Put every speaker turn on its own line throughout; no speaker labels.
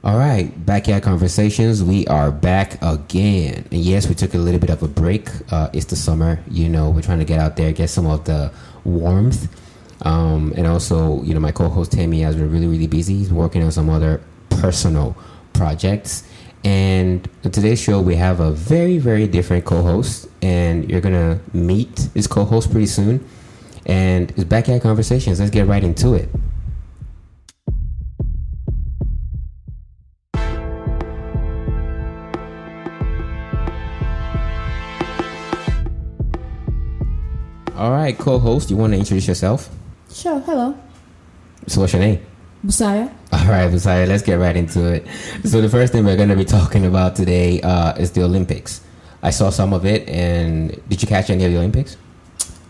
All right, Backyard Conversations. We are back again. And yes, we took a little bit of a break. It's the summer, we're trying to get out there, get some of the warmth. And also, my co-host Tammy has been really, really busy. He's working on some other personal projects. And in today's show, we have a very, very different co-host. And you're going to meet this co-host pretty soon. And it's Backyard Conversations. Let's get right into it. All right, co-host, you want to introduce yourself?
Sure, hello.
So what's your name?
Busaya.
All right, Busaya, let's get right into it. So the first thing we're going to be talking about today is the Olympics. I saw some of it, and did you catch any of the Olympics?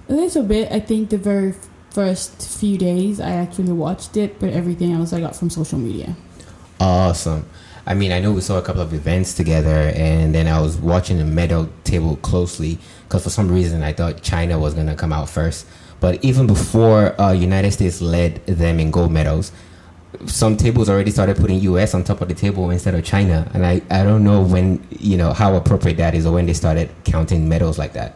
A little bit. I think the very first few days I actually watched it, but everything else I got from social media.
Awesome. I mean, I know we saw a couple of events together, and then I was watching the medal table closely because for some reason I thought China was going to come out first. But even before United States led them in gold medals, some tables already started putting U.S. on top of the table instead of China. And I don't know when, how appropriate that is or when they started counting medals like that.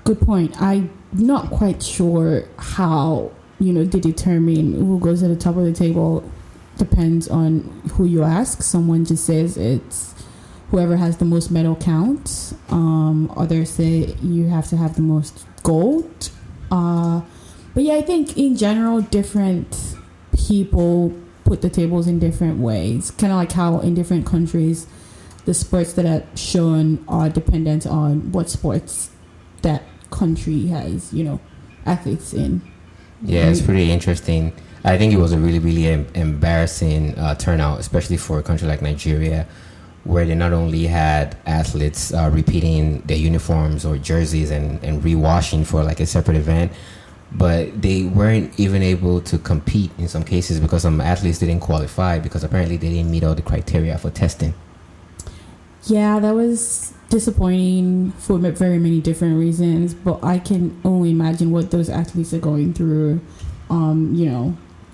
Good point. I'm not quite sure how, they determine who goes to the top of the table. Depends on who you ask. Someone just says it's whoever has the most medal count. Others say you have to have the most gold. But yeah, I think in general, different people put the tables in different ways. Kind of like how in different countries, the sports that are shown are dependent on what sports that country has, athletes in.
Yeah, it's pretty interesting. I think it was a really, really embarrassing turnout, especially for a country like Nigeria, where they not only had athletes repeating their uniforms or jerseys and rewashing for like a separate event, but they weren't even able to compete in some cases because some athletes didn't qualify because apparently they didn't meet all the criteria for testing. Yeah,
that was disappointing for very many different reasons, but I can only imagine what those athletes are going through.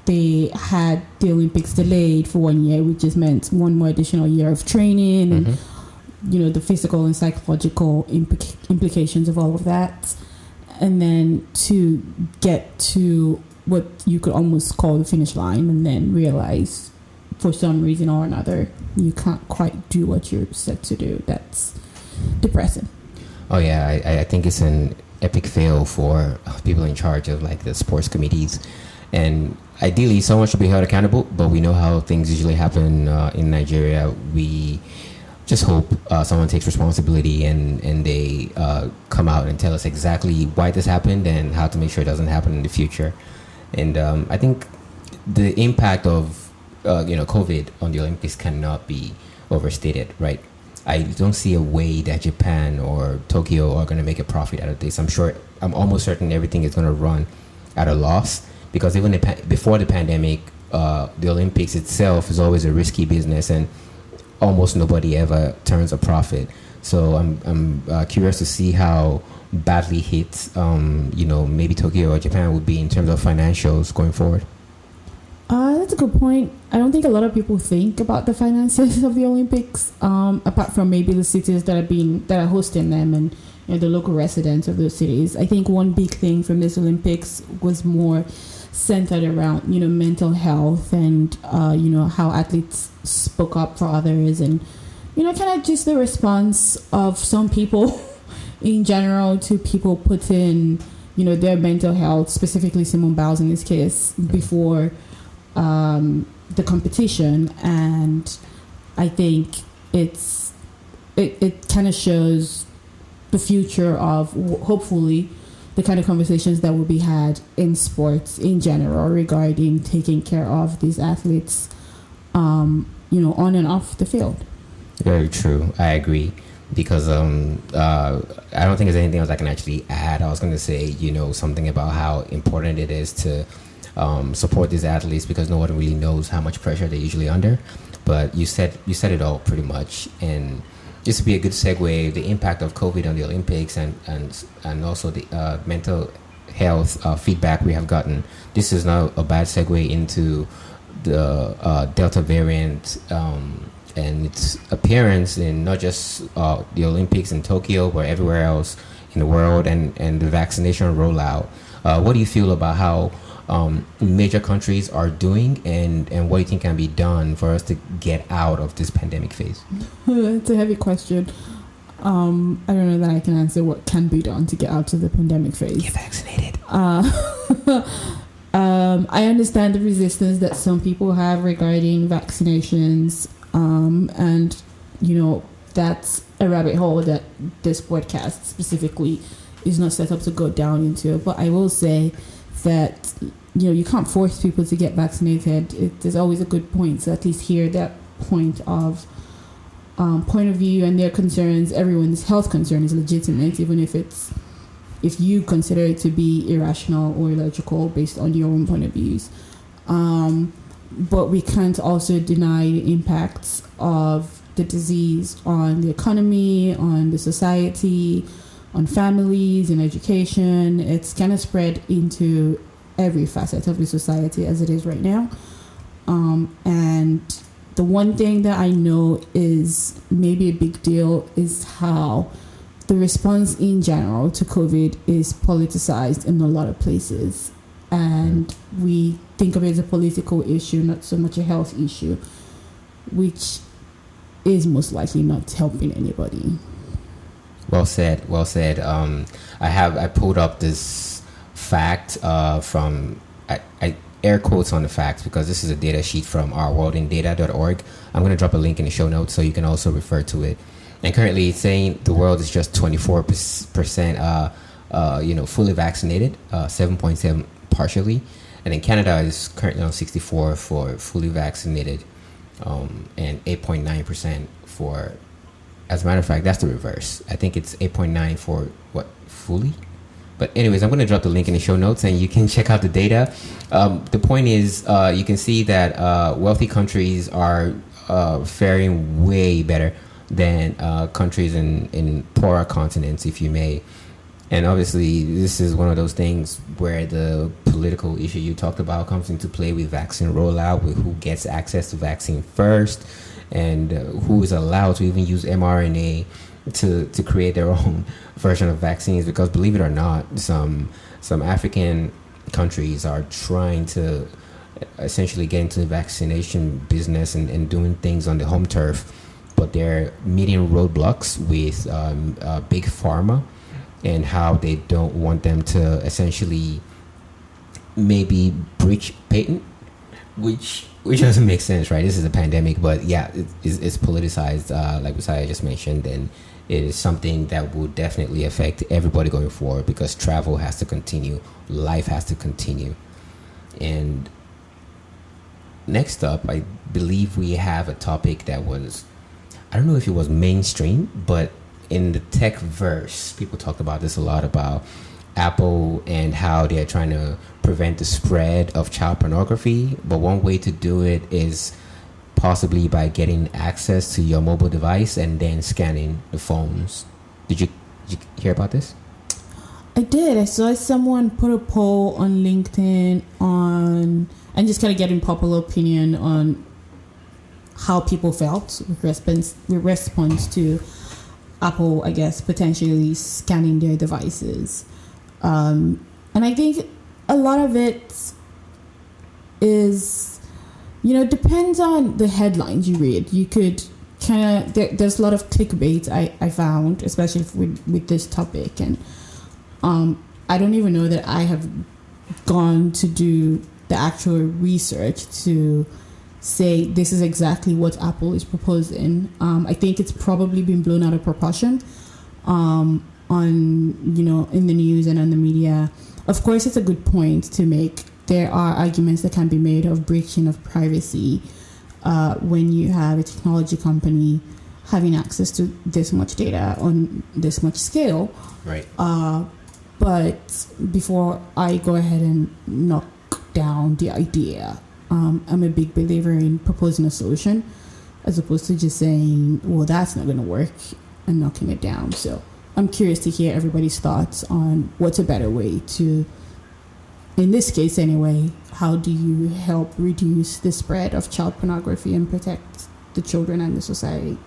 They had the Olympics delayed for 1 year, which just meant one more additional year of training and, the physical and psychological implications of all of that. And then to get to what you could almost call the finish line and then realize for some reason or another, you can't quite do what you're set to do. That's depressing.
Oh, yeah. I think it's an epic fail for people in charge of like the sports committees. And ideally, someone should be held accountable, but we know how things usually happen in Nigeria. We just hope someone takes responsibility and they come out and tell us exactly why this happened and how to make sure it doesn't happen in the future. And I think the impact of COVID on the Olympics cannot be overstated, right? I don't see a way that Japan or Tokyo are going to make a profit out of this. I'm almost certain everything is going to run at a loss. Because even before the pandemic, the Olympics itself is always a risky business, and almost nobody ever turns a profit. So I'm curious to see how badly hit, maybe Tokyo or Japan would be in terms of financials going forward.
That's a good point. I don't think a lot of people think about the finances of the Olympics, apart from maybe the cities that are hosting them and the local residents of those cities. I think one big thing from this Olympics was more centered around mental health and how athletes spoke up for others and kind of just the response of some people in general to people putting their mental health, specifically Simone Biles in this case, before the competition. And I think it kind of shows the future of hopefully the kind of conversations that will be had in sports in general regarding taking care of these athletes, on and off the field.
Very true. I agree. Because I don't think there's anything else I can actually add. I was going to say, something about how important it is to support these athletes because no one really knows how much pressure they're usually under. But you said it all pretty much. And this would be a good segue, the impact of COVID on the Olympics and also the mental health feedback we have gotten. This is now a bad segue into the Delta variant and its appearance in not just the Olympics in Tokyo, but everywhere else in the world, and the vaccination rollout. What do you feel about how major countries are doing, and what do you think can be done for us to get out of this pandemic phase?
It's a heavy question. I don't know that I can answer what can be done to get out of the pandemic phase.
Get vaccinated.
I understand the resistance that some people have regarding vaccinations, and that's a rabbit hole that this podcast specifically is not set up to go down into. But I will say that you can't force people to get vaccinated. There's always a good point to at least hear that point of view and their concerns. Everyone's health concern is legitimate, even if you consider it to be irrational or illogical based on your own point of views. But we can't also deny the impacts of the disease on the economy, on the society, on families, and education. It's kind of spread into every facet of the society as it is right now. And the one thing that I know is maybe a big deal is how the response in general to COVID is politicized in a lot of places. And we think of it as a political issue, not so much a health issue, which is most likely not helping anybody.
Well said. I pulled up this fact from I air quotes on the facts because this is a data sheet from ourworldindata.org. I'm going to drop a link in the show notes so you can also refer to it. And currently it's saying the world is just 24% fully vaccinated, 7.7 partially, and then Canada is currently on 64 for fully vaccinated, and 8.9% for. As a matter of fact, that's the reverse. I think it's 8.9 for fully. But anyways, I'm going to drop the link in the show notes and you can check out the data. The point is, you can see that wealthy countries are faring way better than countries in poorer continents, if you may. And obviously, this is one of those things where the political issue you talked about comes into play with vaccine rollout, with who gets access to vaccine first, and who is allowed to even use mRNA to create their own version of vaccines. Because believe it or not, some African countries are trying to essentially get into the vaccination business and doing things on the home turf, but they're meeting roadblocks with big pharma and how they don't want them to essentially maybe breach patent, which doesn't make sense, right? This is a pandemic, but yeah, it's politicized, like Messiah just mentioned, and it is something that will definitely affect everybody going forward because travel has to continue, life has to continue. And next up, I believe we have a topic that was, I don't know if it was mainstream, but in the tech verse, people talked about this a lot, about Apple and how they're trying to prevent the spread of child pornography. But one way to do it is possibly by getting access to your mobile device and then scanning the phones. Did you hear about this?
I did. I saw someone put a poll on LinkedIn and just kind of getting popular opinion on how people felt with response to Apple, I guess, potentially scanning their devices. And I think a lot of it is, depends on the headlines you read. You could kind of, there's a lot of clickbait I found, especially with this topic. And I don't even know that I have gone to do the actual research to say this is exactly what Apple is proposing. I think it's probably been blown out of proportion on in the news and on the media. Of course, it's a good point to make. There are arguments that can be made of breaching of privacy when you have a technology company having access to this much data on this much scale.
Right.
But before I go ahead and knock down the idea, I'm a big believer in proposing a solution as opposed to just saying, well, that's not going to work, and knocking it down. So I'm curious to hear everybody's thoughts on what's a better way to in this case anyway, how do you help reduce the spread of child pornography and protect the children and the society?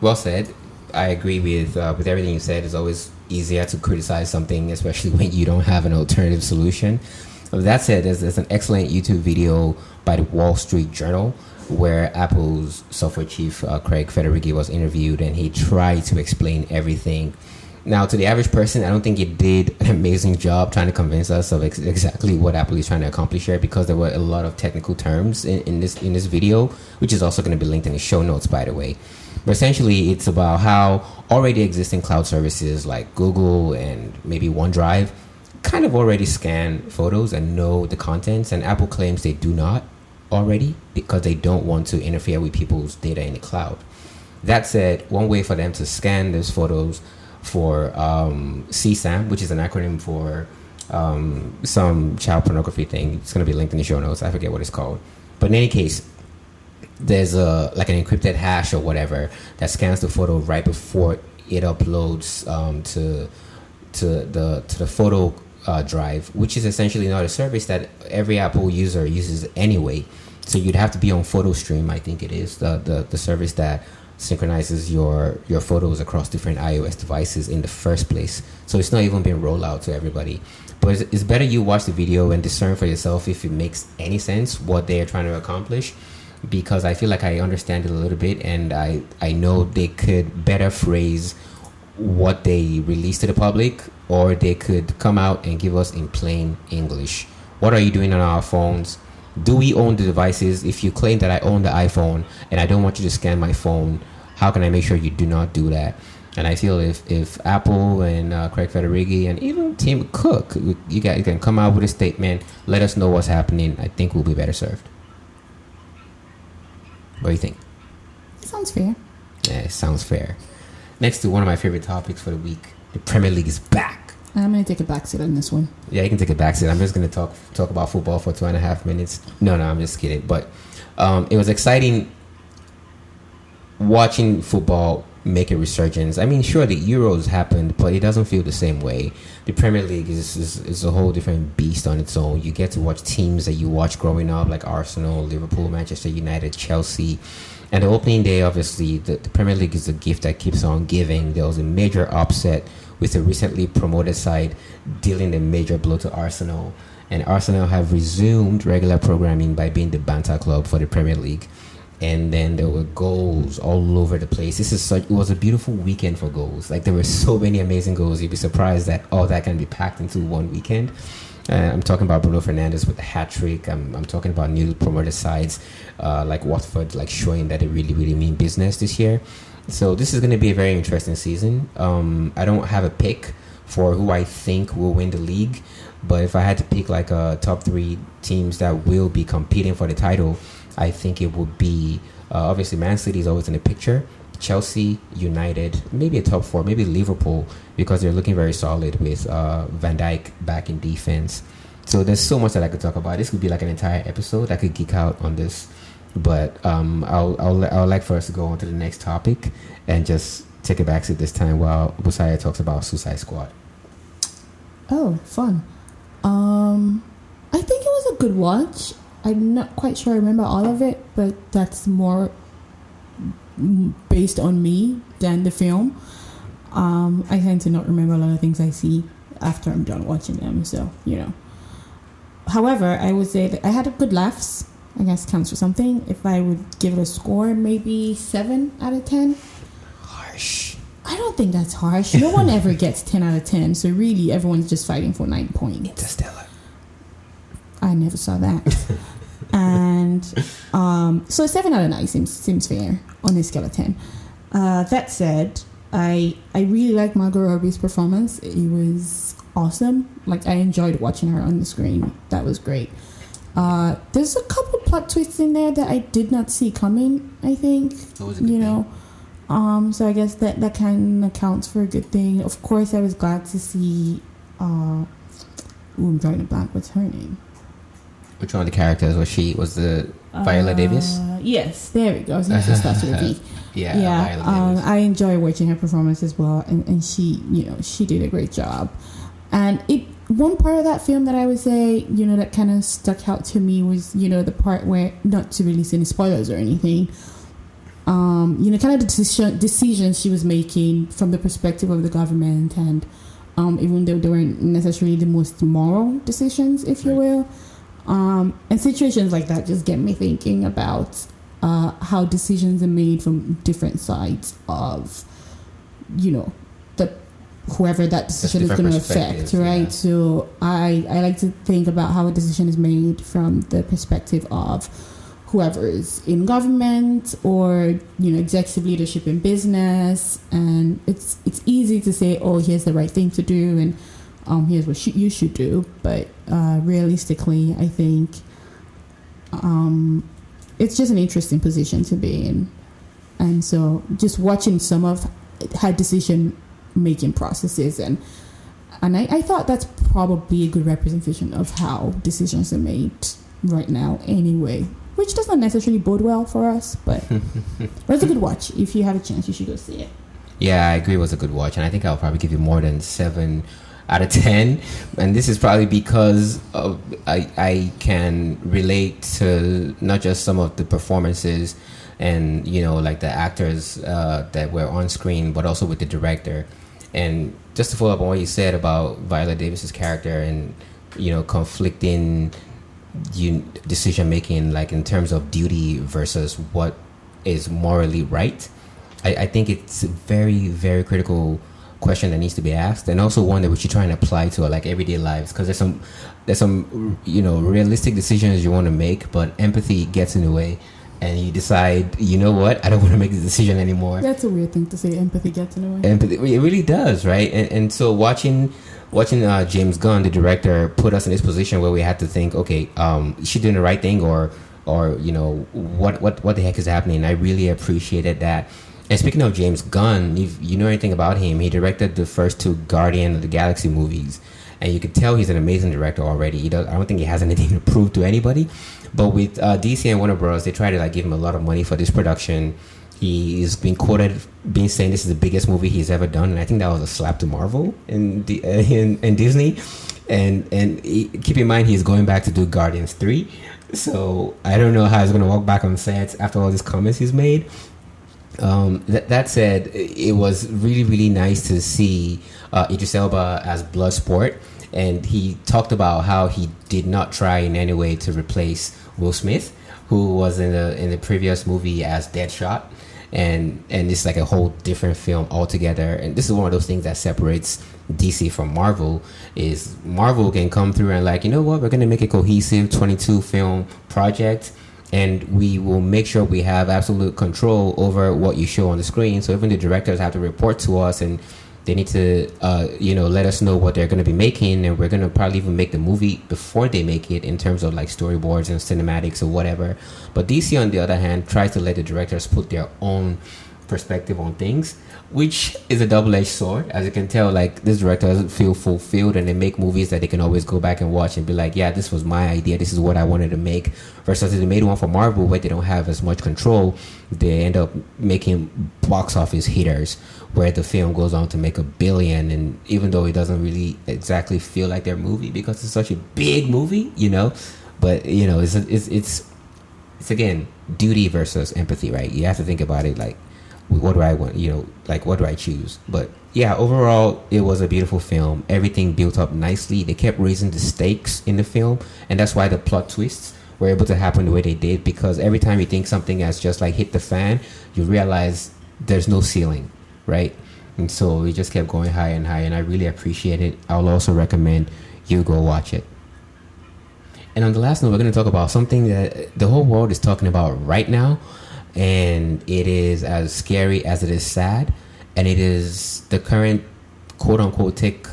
Well said. I agree with everything you said. It's always easier to criticize something, especially when you don't have an alternative solution. That said, there's an excellent YouTube video by the Wall Street Journal where Apple's software chief, Craig Federighi, was interviewed, and he tried to explain everything. Now, to the average person, I don't think it did an amazing job trying to convince us of exactly what Apple is trying to accomplish here, because there were a lot of technical terms in this video, which is also going to be linked in the show notes, by the way. But essentially, it's about how already existing cloud services like Google and maybe OneDrive kind of already scan photos and know the contents, and Apple claims they do not already because they don't want to interfere with people's data in the cloud. That said, one way for them to scan those photos for CSAM, which is an acronym for some child pornography thing. It's going to be linked in the show notes. I forget what it's called. But in any case, there's like an encrypted hash or whatever that scans the photo right before it uploads to the photo drive, which is essentially not a service that every Apple user uses anyway. So you'd have to be on PhotoStream, I think it is, the service that synchronizes your photos across different iOS devices in the first place. So it's not even been rolled out to everybody. But it's better you watch the video and discern for yourself if it makes any sense what they are trying to accomplish, because I feel like I understand it a little bit, and I know they could better phrase what they release to the public, or they could come out and give us in plain English. What are you doing on our phones? Do we own the devices? If you claim that I own the iPhone and I don't want you to scan my phone, how can I make sure you do not do that? And I feel if Apple and Craig Federighi and even Tim Cook, you can come out with a statement, let us know what's happening, I think we'll be better served. What do you think?
Sounds fair.
Yeah, it sounds fair. Next to one of my favorite topics for the week, the Premier League is back.
I'm going to take a backseat on this one.
Yeah, you can take a backseat. I'm just going to talk about football for 2.5 minutes. No, I'm just kidding. But it was exciting watching football make a resurgence. I mean, sure, the Euros happened, but it doesn't feel the same way. The Premier League is a whole different beast on its own. You get to watch teams that you watched growing up, like Arsenal, Liverpool, Manchester United, Chelsea. And the opening day, obviously, the Premier League is a gift that keeps on giving. There was a major upset with the recently promoted side dealing a major blow to Arsenal. And Arsenal have resumed regular programming by being the banter club for the Premier League. And then there were goals all over the place. It was a beautiful weekend for goals. Like, there were so many amazing goals. You'd be surprised that all that can be packed into one weekend. I'm talking about Bruno Fernandes with the hat trick. I'm talking about new promoted sides like Watford, like showing that they really, really mean business this year. So this is going to be a very interesting season. I don't have a pick for who I think will win the league, but if I had to pick like a top 3 teams that will be competing for the title, I think it would be obviously Man City is always in the picture. Chelsea, United, maybe a top 4, maybe Liverpool, because they're looking very solid with Van Dijk back in defense. So there's so much that I could talk about. This could be like an entire episode. I could geek out on this, but I'll like for us to go on to the next topic and just take a backseat this time while Busaya talks about Suicide Squad.
Oh, fun. I think it was a good watch. I'm not quite sure I remember all of it, but that's more based on me than the film. I tend to not remember a lot of things I see after I'm done watching them, so however, I would say that I had a good laughs. I guess counts for something. If I would give it a score, maybe 7 out of 10.
Harsh.
I don't think that's harsh. No one ever gets 10 out of 10, so really everyone's just fighting for 9 points.
Interstellar.
I never saw that. And so 7 out of 9 seems fair on a scale of 10. That said, I really like Margot Robbie's performance. It was awesome. Like, I enjoyed watching her on the screen. That was great. There's a couple plot twists in there that I did not see coming, I think.
That was a good thing.
So I guess that kind of counts for a good thing. Of course, I was glad to see I'm drawing a blank. What's her name?
Which one of the characters was the Viola Davis?
Yes, there we go. I was going to say starts with a V.
Yeah.
Viola Davis. I enjoy watching her performance as well, and she did a great job. And one part of that film that I would say, that kind of stuck out to me was, the part where, not to release any spoilers or anything, kind of the decisions she was making from the perspective of the government, and even though they weren't necessarily the most moral decisions, if you will, and situations like that just get me thinking about how decisions are made from different sides of, whoever that decision is going to affect, right? Yeah. So I like to think about how a decision is made from the perspective of whoever is in government or, executive leadership in business. And it's easy to say, oh, here's the right thing to do and here's what you should do. But realistically, I think it's just an interesting position to be in. And so just watching some of her decision-making processes, and I thought that's probably a good representation of how decisions are made right now anyway, which does not necessarily bode well for us, but it's a good watch. If you have a chance, you should go see it.
Yeah, I agree, it was a good watch, and I think I'll probably give you more than 7 out of 10, and this is probably because I can relate to not just some of the performances and like the actors that were on screen, but also with the director. And just to follow up on what you said about Viola Davis's character and conflicting decision making, like in terms of duty versus what is morally right, I think it's a very, very critical question that needs to be asked, and also one that we should try and apply to like everyday lives, because there's some realistic decisions you want to make, but empathy gets in the way, and you decide, what, I don't want to make this decision anymore.
That's a weird thing to say, empathy gets in the way.
Empathy, it really does, right? And so watching James Gunn, the director, put us in this position where we had to think, okay, is she doing the right thing, or what the heck is happening? I really appreciated that. And speaking of James Gunn, if you know anything about him, he directed the first 2 Guardian of the Galaxy movies, and you could tell he's an amazing director already. I don't think he has anything to prove to anybody. But with DC and Warner Bros., they try to give him a lot of money for this production. He's been quoted saying this is the biggest movie he's ever done, and I think that was a slap to Marvel and Disney. And keep in mind, he's going back to do Guardians 3. So I don't know how he's going to walk back on sets after all these comments he's made. That said, it was really, really nice to see Idris Elba as Bloodsport, and he talked about how he did not try in any way to replace Will Smith, who was in the previous movie as Deadshot, and it's like a whole different film altogether. And this is one of those things that separates DC from Marvel, is Marvel can come through and like, we're going to make a cohesive 22 film project, and we will make sure we have absolute control over what you show on the screen. So even the directors have to report to us, and they need to, let us know what they're going to be making, and we're going to probably even make the movie before they make it in terms of like storyboards and cinematics or whatever. But DC, on the other hand, tries to let the directors put their own perspective on things, which is a double-edged sword. As you can tell, like, this director doesn't feel fulfilled, and they make movies that they can always go back and watch and be like, yeah, this was my idea, this is what I wanted to make. Versus if they made one for Marvel where they don't have as much control, they end up making box office hitters where the film goes on to make $1 billion, and even though it doesn't really exactly feel like their movie because it's such a big movie, but it's again duty versus empathy, right? You have to think about it like, what do I want, what do I choose? But yeah, overall it was a beautiful film. Everything built up nicely. They kept raising the stakes in the film, and that's why the plot twists were able to happen the way they did, because every time you think something has just like hit the fan, you realize there's no ceiling, right? And so it just kept going higher and higher, and I really appreciate it. I'll also recommend you go watch it. And on the last note, we're going to talk about something that the whole world is talking about right now, and it is as scary as it is sad, and it is the current quote-unquote take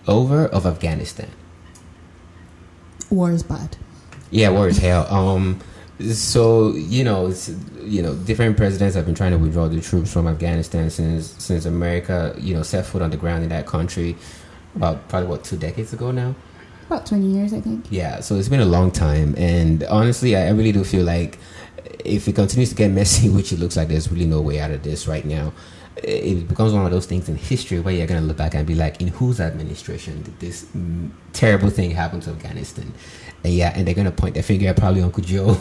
over of Afghanistan.
War is bad.
Yeah, war is hell. So it's, different presidents have been trying to withdraw the troops from Afghanistan since America set foot on the ground in that country about probably 2 decades ago now.
About 20 years, I think.
Yeah, so it's been a long time, and honestly, I really do feel like if it continues to get messy, which it looks like there's really no way out of this right now, it becomes one of those things in history where you're going to look back and be like, in whose administration did this terrible thing happen to Afghanistan? And they're going to point their finger at probably Uncle Joe.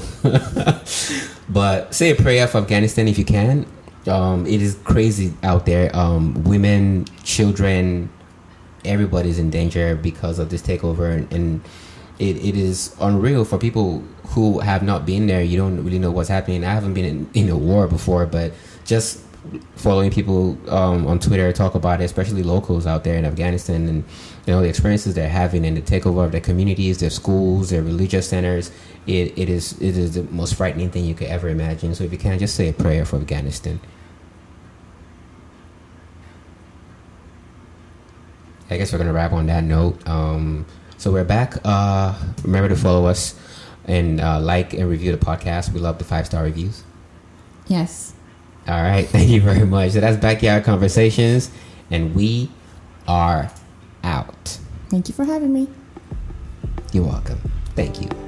But say a prayer for Afghanistan if you can. It is crazy out there. Women, children, everybody's in danger because of this takeover, and it is unreal for people who have not been there. You don't really know what's happening. I haven't been in a war before, but just following people on Twitter talk about it, especially locals out there in Afghanistan, and the experiences they're having and the takeover of their communities, their schools, their religious centers. It is the most frightening thing you could ever imagine. So if you can, just say a prayer for Afghanistan. I guess we're gonna wrap on that note. So we're back. Remember to follow us and like and review the podcast. We love the 5-star reviews.
Yes.
All right. Thank you very much. So that's Backyard Conversations, and we are out.
Thank you for having me.
You're welcome. Thank you.